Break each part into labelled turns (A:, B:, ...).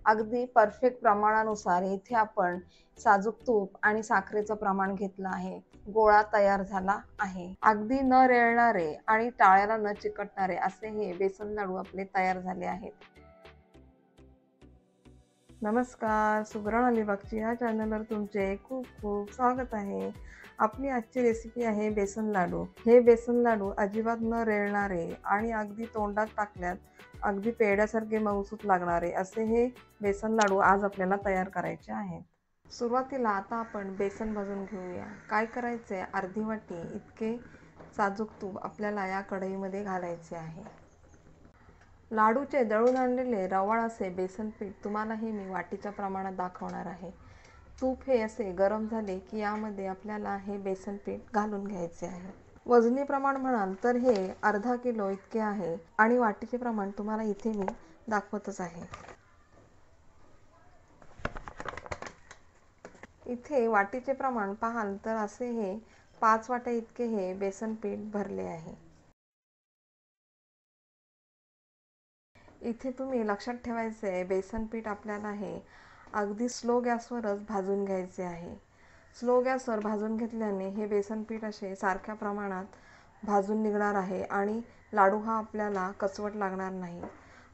A: अगदी परफेक्ट प्रमाणानुसार इथे आपण साजूक तूप आणि साखरेचं प्रमाण घेतलं आहे. गोळा तयार झाला आहे. अगदी न रेळणारे आणि टाळ्याला न चिकटणारे असे हे बेसन लाडू आपले तयार झाले आहेत. नमस्कार, सुगरण अलिबागची या चॅनलवर तुमचे खूप खूप स्वागत आहे. आपली आजची रेसिपी आहे बेसन लाडू. हे बेसन लाडू अजिबात न रेळणारे आणि अगदी तोंडात टाकल्यात अगदी पेढ्यासारखे मऊसूत लागणारे असे हे बेसन लाडू आज आपल्याला तयार करायचे आहेत. सुरुवातीला आता आपण बेसन भाजून घेऊया. काय करायचे, अर्धी वाटी इतके साजूक तूप आपल्याला या कढईमध्ये घालायचे आहे. लाडूचे दळून आणलेले रवाळ असे बेसन पीठ तुम्हाला हे मी वाटीच्या प्रमाणात दाखवणार आहे. तूप हे असे गरम झाले की यामध्ये आपल्याला हे बेसन पीठ घालून घ्यायचे आहे. वजनी प्रमाण म्हणाल तर हे अर्धा किलो इतके आहे आणि वाटीचे प्रमाण तुम्हाला इथे मी दाखवतच आहे. इथे वाटीचे प्रमाण पाहाल तर असे हे 5 वाट्या इतके हे बेसन पीठ भरले आहे. इथे तुम्ही लक्षात ठेवायचे बेसन पीठ आपल्याला हे अगदी स्लो गॅसवरच भाजून घ्यायचे आहे. स्लो गॅसवर भाजून घेतल्याने हे बेसन पीठ असे सारख्या प्रमाणात भाजून निघणार आहे आणि लाडू हा आपल्याला कचवट लागणार नाही.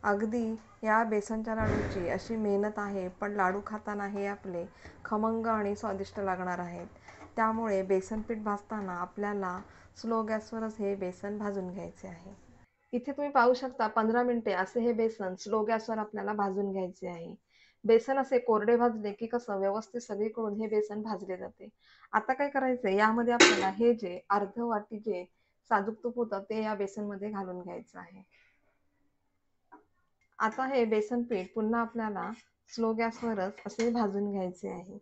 A: अगदी या बेसनच्या लाडूची अशी मेहनत आहे, पण लाडू खाताना हे आपले खमंग आणि स्वादिष्ट लागणार आहेत. त्यामुळे बेसन पीठ भाजताना आपल्याला स्लो गॅसवरच हे बेसन भाजून घ्यायचे आहे. इथे तुम्ही पाहू शकता 15 मिनिटे असे हे बेसन स्लो गॅसवर आपल्याला भाजून घ्यायचे आहे. बेसन असे कोरडे भाजले की कसं व्यवस्थित सगळीकडून हे बेसन भाजले जाते. आता काय करायचंय, यामध्ये आपल्याला हे जे अर्ध वाटी जे साजूक तूप होतं ते या बेसनमध्ये घालून घ्यायचं आहे. आता हे बेसन पीठ पुन्हा आपल्याला स्लो गॅसवरच असे भाजून घ्यायचे आहे.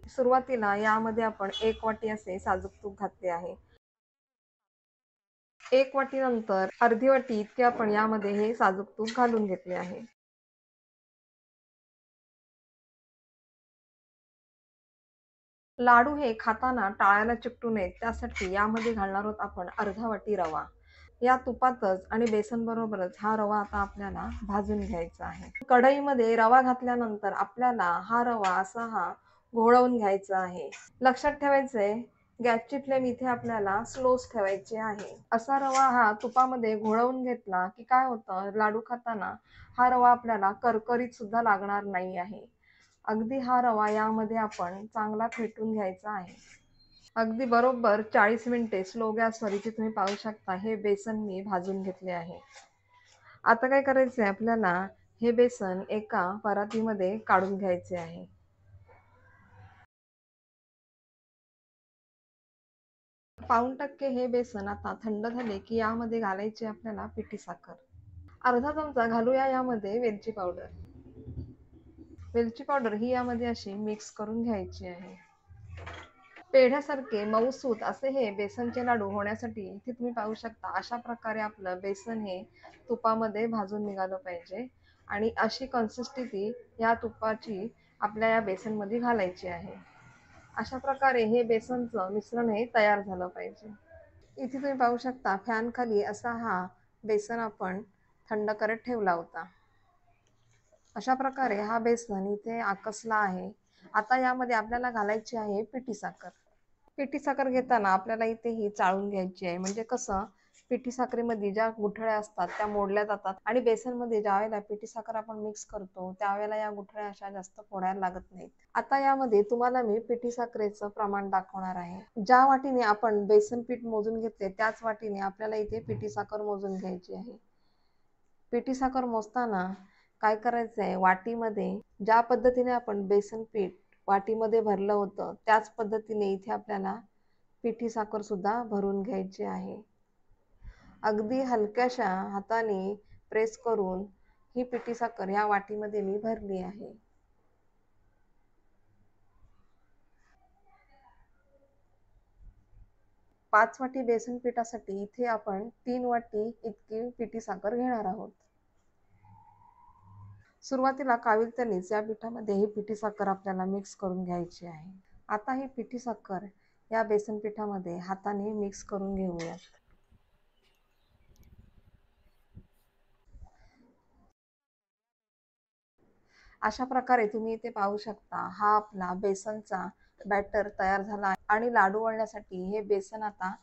A: सुरुवातीला यामध्ये आपण 1 वाटी असे साजूक तूप घातले आहे. 1 वाटी नंतर अर्धी वाटी इतके आपण यामध्ये हे साजूक तूप घालून घेतले आहे. लाडू हे खाताना टाळ्याला चिकटू नयेत त्यासाठी यामध्ये घालणार आहोत आपण अर्धा वाटी रवा. या तुपातच आणि बेसन बरोबरच हा रवा आता आपल्याला भाजून घ्यायचा आहे. कढईमध्ये रवा घातल्यानंतर आपल्याला हा रवा असा हा घोळवून घ्यायचा आहे. लक्षात ठेवायचंय, गॅसची फ्लेम इथे आपल्याला स्लोच ठेवायची आहे. असा रवा हा तुपामध्ये घोळवून घेतला की काय होतं, लाडू खाताना हा रवा आपल्याला करकरीत सुद्धा लागणार नाही आहे. अगदी हा रवा यामध्ये आपण चांगला फेटून घ्यायचा आहे. अगदी बरोबर 40 मिनिटे स्लो गॅसवर इथे तुम्ही पाहू शकता हे बेसन मी भाजून घेतले आहे. आता काय करायचंय, आपल्याला हे बेसन एका परातीमध्ये काढून घ्यायचे आहे. पाऊण टक्के हे बेसन आता थंड झाले की यामध्ये घालायची आपल्याला पिठी साखर. अर्धा चमचा घालूया यामध्ये वेलची पावडर. वेलची पावडर ही यामध्ये अशी मिक्स करून घ्यायची आहे. पेढ्यासारखे मऊसूत असे हे बेसनचे लाडू होण्यासाठी इथे तुम्ही पाहू शकता अशा प्रकारे आपलं बेसन हे तुपामध्ये भाजून निघालं पाहिजे आणि अशी कन्सिस्टन्सी या तुपाची आपल्या या बेसनमध्ये घालायची आहे. अशा प्रकारे हे बेसनचं मिश्रण हे तयार झालं पाहिजे. इथे तुम्ही पाहू शकता फॅन खाली असा हा बेसन आपण थंड करत ठेवला होता. अशा प्रकारे हा बेसन इथे आकसला आहे. आता यामध्ये आपल्याला घालायची आहे पिठी साखर. पिठी साखर घेताना आपल्याला इथे ही चाळून घ्यायची आहे, म्हणजे कसं पिठी साखरेमध्ये ज्या गुठळ्या असतात त्या मोडल्या जातात आणि बेसनमध्ये ज्या वेळेला पिठी साखर आपण मिक्स करतो त्यावेळेला या गुठळ्या अशा जास्त फोडायला लागत नाहीत. आता यामध्ये तुम्हाला मी पिठी साखरेचं प्रमाण दाखवणार आहे. ज्या वाटीने आपण बेसन पीठ मोजून घेतले त्याच वाटीने आपल्याला इथे पिठी साखर मोजून घ्यायची आहे. पिठी साखर मोजताना काय करायचंय, वाटीमध्ये ज्या पद्धतीने आपण बेसन पीठ वाटीमध्ये भरलं होतं त्याच पद्धतीने इथे आपल्याला पिठी साखर सुद्धा भरून घ्यायची आहे. अगदी हलक्याशा हाताने प्रेस करून ही पिठी साखर या वाटीमध्ये मी भरली आहे. पाच वाटी बेसन पिठासाठी इथे आपण 3 वाटी इतकी पिठी साखर घेणार आहोत. सुरुवातीला काविलतेनेच या पिठामध्ये ही पिठी साखर आपल्याला मिक्स करून घ्यायची आहे. आता ही पिठी साखर या बेसन पिठामध्ये हाताने मिक्स करून घेऊयात. अशा प्रकारे तुम्ही इथे पाहू शकता, हा आपला बेसनचा बॅटर तयार झाला आहे आणि लाडू वळण्यासाठी हे बेसन आता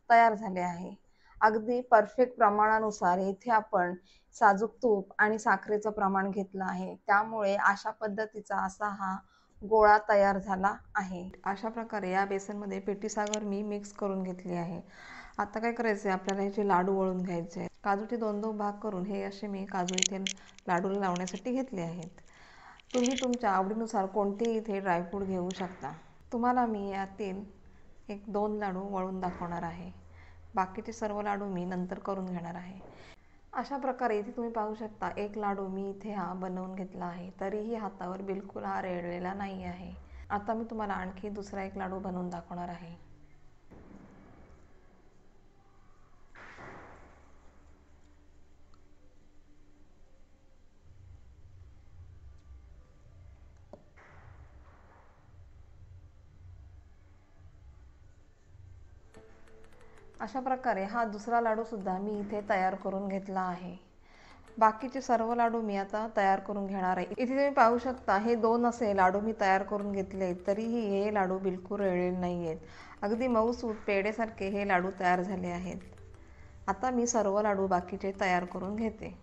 A: तयार झाले आहे. अगदी परफेक्ट प्रमाणानुसार इथे आपण साजूक तूप आणि साखरेचं प्रमाण घेतलं आहे. त्यामुळे अशा पद्धतीचा असा हा गोळा तयार झाला आहे. अशा प्रकारे या बेसनमध्ये पिठी साखर मी मिक्स करून घेतली आहे. आता काय करायचं आहे, आपल्याला ह्याचे लाडू वळून घ्यायचे आहेत. काजूचे 2-2 भाग करून हे असे मी काजू इथे लाडूला लावण्यासाठी घेतले आहेत. तुम्ही तुमच्या आवडीनुसार कोणतेही इथे ड्रायफ्रूट घेऊ शकता. तुम्हाला मी यातील 1-2 लाडू वळून दाखवणार आहे. बाकीचे सर्व लाडू मी नंतर करून घेणार आहे. अशा प्रकारे इथे तुम्ही पाहू शकता, एक लाडू मी इथे हा बनवून घेतला आहे. तरीही हातावर बिलकुल हा रेळलेला नाही आहे. आता मी तुम्हाला आणखी दुसरा एक लाडू बनवून दाखवणार आहे. अशा प्रकारे हा दुसरा लाडू सुद्धा मी इथे तयार करून घेतला आहे. बाकीचे सर्व लाडू मी आता तयार करून घेणार आहे. इथे तुम्ही पाहू शकता, हे 2 असे लाडू मी तयार करून घेतले, तरीही हे लाडू बिलकुल रेळलेले नाही आहेत. अगदी मऊसूत पेढेसारखे हे लाडू तयार झाले आहेत. आता मी सर्व लाडू बाकीचे तयार करून घेते.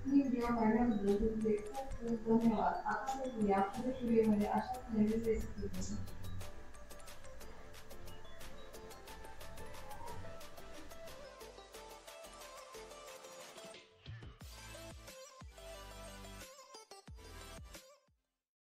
A: ही व्हिडिओ पाहिल्याबद्दल तुमचे खूप खूप धन्यवाद. आता भेटूया पुढील व्हिडिओमध्ये अशाच नवीन रेसिपी.